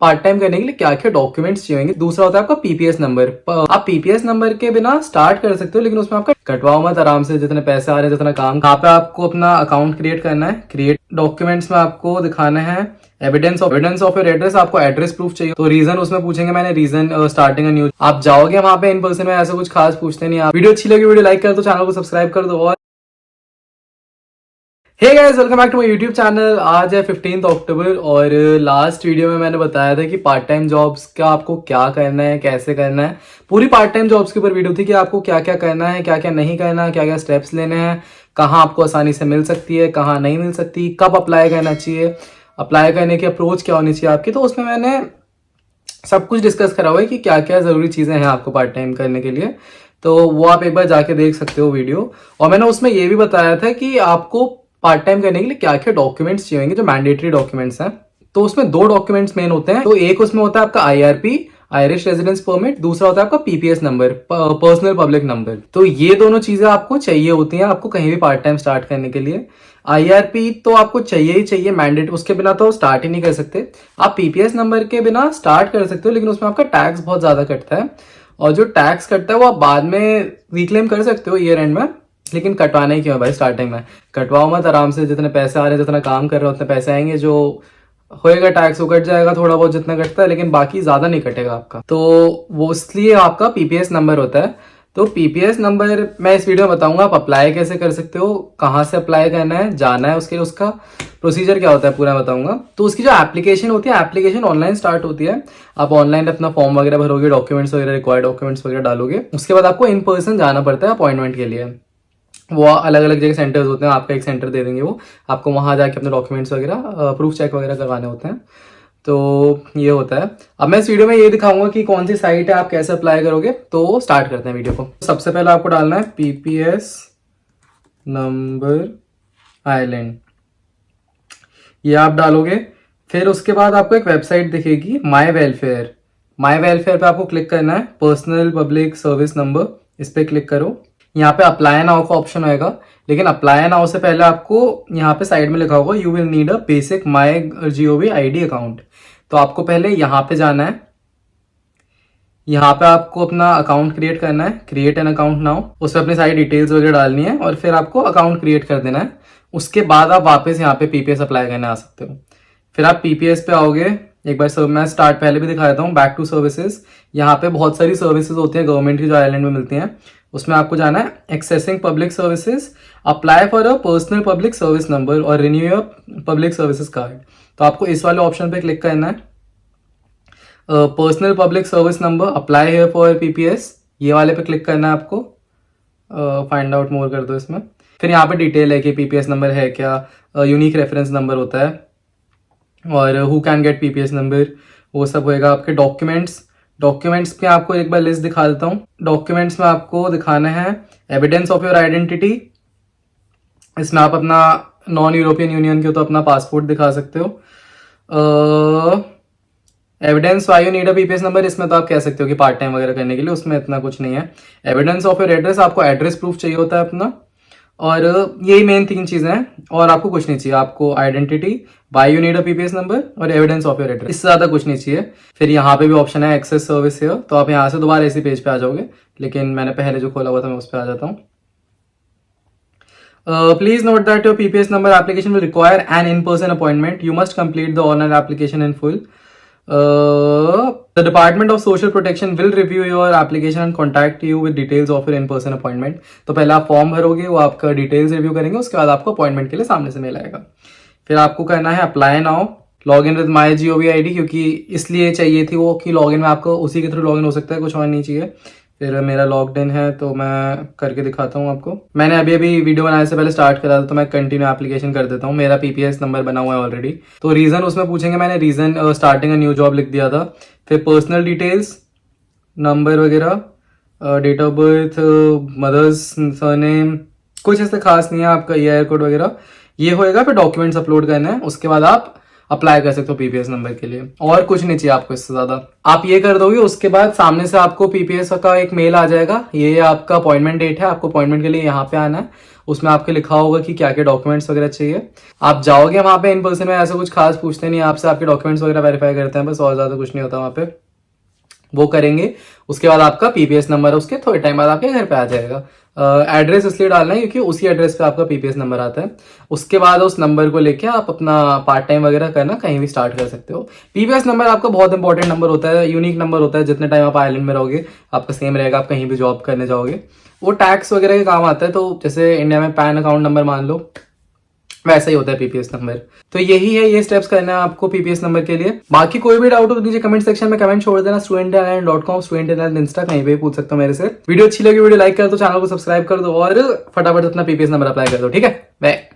Part time करने के लिए क्या क्या डॉक्यूमेंट्स चाहिए। दूसरा होता है आपका पीपीएस नंबर। आप पीपीएस नंबर के बिना स्टार्ट कर सकते हो, लेकिन उसमें आपका कटवाओ मत, आराम से जितने पैसे आ रहे हैं जितना काम। यहाँ पे आपको अपना अकाउंट क्रिएट करना है। क्रिएट डॉक्यूमेंट्स में आपको दिखाना है एविडेंस ऑफ योर एड्रेस। आपको एड्रेस प्रूफ चाहिए, तो रीजन उसमें पूछेंगे। मैंने रीजन स्टार्टिंग अ न्यू। आप जाओगे वहां पे इन पर्सन में, ऐसा कुछ खास पूछते नहीं। आप वीडियो अच्छी लगी वीडियो लाइक कर दो, चैनल को सब्सक्राइब कर दो। और hey guys, welcome back to my YouTube channel. आज है 15 अक्टूबर और लास्ट वीडियो में मैंने बताया था कि पार्ट टाइम जॉब्स का आपको क्या करना है, कैसे करना है। पूरी पार्ट टाइम जॉब्स के ऊपर वीडियो थी कि आपको क्या क्या करना है, क्या क्या नहीं करना है, क्या क्या स्टेप्स लेने हैं, कहाँ आपको आसानी से मिल सकती है, कहाँ नहीं मिल सकती, कब अप्लाई करना चाहिए, अप्लाई करने की अप्रोच क्या होनी चाहिए आपकी। तो उसमें मैंने सब कुछ डिस्कस करा हुआ है कि क्या क्या जरूरी चीजें हैं आपको पार्ट टाइम करने के लिए। तो वो आप एक बार जाके देख सकते हो वीडियो। और मैंने उसमें ये भी बताया था कि आपको पार्ट टाइम करने के लिए क्या क्या डॉक्यूमेंट्स चाहिए, जो मैंडेटरी डॉक्यूमेंट्स हैं। तो उसमें दो डॉक्यूमेंट्स मेन होते हैं। तो एक उसमें होता है आपका आईआरपी, आयरिश रेजिडेंस परमिट। दूसरा होता है आपका PPS number, personnel public number. तो ये दोनों चीजें आपको चाहिए होती हैं आपको कहीं भी पार्ट टाइम स्टार्ट करने के लिए। आईआरपी तो आपको चाहिए ही चाहिए, मैंडेट, उसके बिना तो स्टार्ट ही नहीं कर सकते। आप पीपीएस नंबर के बिना स्टार्ट कर सकते हो, लेकिन उसमें आपका टैक्स बहुत ज्यादा कटता है। और जो टैक्स कटता है वो आप बाद में रिक्लेम कर सकते हो ईयर एंड में, लेकिन कटवाना ही क्यों है भाई स्टार्टिंग में। कटवाओ मत, आराम से जितने पैसे आ रहे हैं जितना काम कर रहे हो उतने पैसे आएंगे। जो होएगा टैक्स वो कट जाएगा थोड़ा बहुत जितना कटता है, लेकिन बाकी ज्यादा नहीं कटेगा आपका। तो वो इसलिए आपका पीपीएस नंबर होता है। तो पीपीएस नंबर मैं इस वीडियो में बताऊंगा आप अप्लाई कैसे कर सकते हो, कहाँ से अप्लाई करना है, जाना है, उसके उसका प्रोसीजर क्या होता है पूरा बताऊंगा। तो उसकी जो एप्लीकेशन होती है, एप्लीकेशन ऑनलाइन स्टार्ट होती है। आप ऑनलाइन अपना फॉर्म वगैरह भरोगे, डॉक्यूमेंट्स वगैरह, रिक्वायर्ड डॉक्यूमेंट्स वगैरह डालोगे। उसके बाद आपको इन पर्सन जाना पड़ता है अपॉइंटमेंट के लिए। वो अलग अलग जगह सेंटर्स होते हैं, आपका एक सेंटर दे देंगे वो आपको, वहां जाके अपने डॉक्यूमेंट्स वगैरह, प्रूफ चेक वगैरह करवाने होते हैं। तो ये होता है। अब मैं इस वीडियो में ये दिखाऊंगा कि कौन सी साइट है, आप कैसे अप्लाई करोगे। तो स्टार्ट करते हैं वीडियो को। सबसे पहले आपको डालना है पीपीएस नंबर आइलैंड, ये आप डालोगे। फिर उसके बाद आपको एक वेबसाइट दिखेगी माई वेलफेयर। माई वेलफेयर पे आपको क्लिक करना है, पर्सनल पब्लिक सर्विस नंबर, इस पे क्लिक करो। यहाँ पे अप्लाई नाउ का ऑप्शन होएगा, लेकिन अप्लाई नाउ से पहले आपको यहाँ पे साइड में लिखा होगा you will need a basic my G O V ID account. तो आपको पहले यहाँ पे जाना है। यहाँ पे आपको अपना अकाउंट क्रिएट करना है, क्रिएट एन अकाउंट नाउ। उसमें अपनी सारी डिटेल्स वगैरह डालनी है और फिर आपको अकाउंट क्रिएट कर देना है। उसके बाद आप वापस यहाँ पे पीपीएस अप्लाई करने आ सकते हो। फिर आप पीपीएस पे आओगे। एक बार सब मैं स्टार्ट पहले भी दिखा देता हूँ, बैक टू सर्विसेज। यहाँ पे बहुत सारी सर्विसेज होती हैं गवर्नमेंट की जो आइलैंड में मिलती हैं। उसमें आपको जाना है accessing public services, apply for a personal public service number और renew your public services card. तो आपको इस वाले ऑप्शन पे क्लिक करना है, personal public service number, apply here for PPS, ये वाले पे क्लिक करना है आपको। फाइंड आउट मोर कर दो इसमें। फिर यहाँ पे डिटेल है कि पीपीएस नंबर है क्या, यूनिक रेफरेंस नंबर होता है, और who can get PPS number, वो सब होएगा। आपके डॉक्यूमेंट्स पे आपको एक बार लिस्ट दिखा देता हूँ। डॉक्यूमेंट्स में आपको दिखाना है एविडेंस ऑफ योर आइडेंटिटी। इसमें आप अपना नॉन यूरोपियन यूनियन के हो तो अपना पासपोर्ट दिखा सकते हो। Evidence why you need a PPS number, इसमें तो आप कह सकते हो कि पार्ट टाइम वगैरह करने के लिए, उसमें इतना कुछ नहीं है। एविडेंस ऑफ योर एड्रेस, आपको एड्रेस प्रूफ चाहिए होता है अपना। और यही मेन 3 चीजें हैं, और आपको कुछ नहीं चाहिए। आपको identity, why you need a PPS number और एविडेंस ऑफ योर एड्रेस, इससे ज्यादा कुछ नहीं चाहिए। फिर यहाँ पे भी ऑप्शन है एक्सेस सर्विस हियर, तो आप यहाँ से दोबारा इसी पेज पे आ जाओगे, लेकिन मैंने पहले जो खोला हुआ था मैं उस पर आ जाता हूँ। Please note that your PPS number application will require an in-person appointment. You must complete the online application in full. The Department of Social Protection will review your application and contact you with details of your in-person appointment. तो पहले आप form भरोगे, वो आपका details review करेंगे, उसके बाद आपको appointment के लिए सामने से मेल आएगा। फिर आपको करना है apply now, log in with my G O V ID, क्योंकि इसलिए चाहिए थी वो कि लॉग इन में आपको उसी के थ्रू लॉग इन हो सकता है, कुछ और नहीं चाहिए। फिर मेरा लॉग्ड इन है तो मैं करके दिखाता हूँ आपको। मैंने अभी वीडियो बनाने से पहले स्टार्ट करा था, तो मैं कंटिन्यू एप्लीकेशन कर देता हूँ। मेरा पीपीएस नंबर बना हुआ है ऑलरेडी। तो रीजन उसमें पूछेंगे, मैंने reason starting a new job लिख दिया था। फिर पर्सनल डिटेल्स, नंबर वगैरह, date of birth, mother's surname, कुछ ऐसे खास नहीं है। आपका ईआर कोड वगैरह ये होएगा। फिर डॉक्यूमेंट्स अपलोड करना है। उसके बाद आप अप्लाई कर सकते हो पीपीएस नंबर के लिए। और कुछ नहीं चाहिए आपको इससे ज्यादा। आप ये कर दोगे, उसके बाद सामने से आपको पीपीएस का एक मेल आ जाएगा, ये आपका अपॉइंटमेंट डेट है, आपको अपॉइंटमेंट के लिए यहाँ पे आना है। उसमें आपके लिखा होगा कि क्या क्या डॉक्यूमेंट्स वगैरह चाहिए। आप जाओगे वहां पे इन पर्सन में, ऐसा कुछ खास पूछते नहीं आपसे, आपके डॉक्यूमेंट्स वगैरह वेरीफाई करते हैं बस, और ज्यादा कुछ नहीं होता वहां पे। वो करेंगे, उसके बाद आपका पीपीएस नंबर उसके थोड़े टाइम बाद आपके घर पे आ जाएगा। एड्रेस इसलिए डालना है क्योंकि उसी एड्रेस पे आपका पीपीएस नंबर आता है। उसके बाद उस नंबर को लेके आप अपना पार्ट टाइम वगैरह करना कहीं भी स्टार्ट कर सकते हो। पीपीएस नंबर आपका बहुत इंपॉर्टेंट नंबर होता है, यूनिक नंबर होता है। जितने टाइम आप आइलैंड में रहोगे आपका सेम रहेगा, आप कहीं भी जॉब करने जाओगे। वो टैक्स वगैरह के काम आता है, तो जैसे इंडिया में पैन अकाउंट नंबर मान लो, वैसा ही होता है पीपीएस नंबर। तो यही है, ये स्टेप्स करना है आपको पीपीएस नंबर के लिए। बाकी कोई भी डाउट हो तो नीचे कमेंट सेक्शन में कमेंट छोड़ देना। studentinland.com, studentinland इंस्टा, कहीं पे भी पूछ सकते हो मेरे से। वीडियो अच्छी लगी, वीडियो लाइक कर दो, चैनल को सब्सक्राइब कर दो और फटाफट अपना पीपीएस नंबर अप्लाई कर दो। ठीक है, बाय।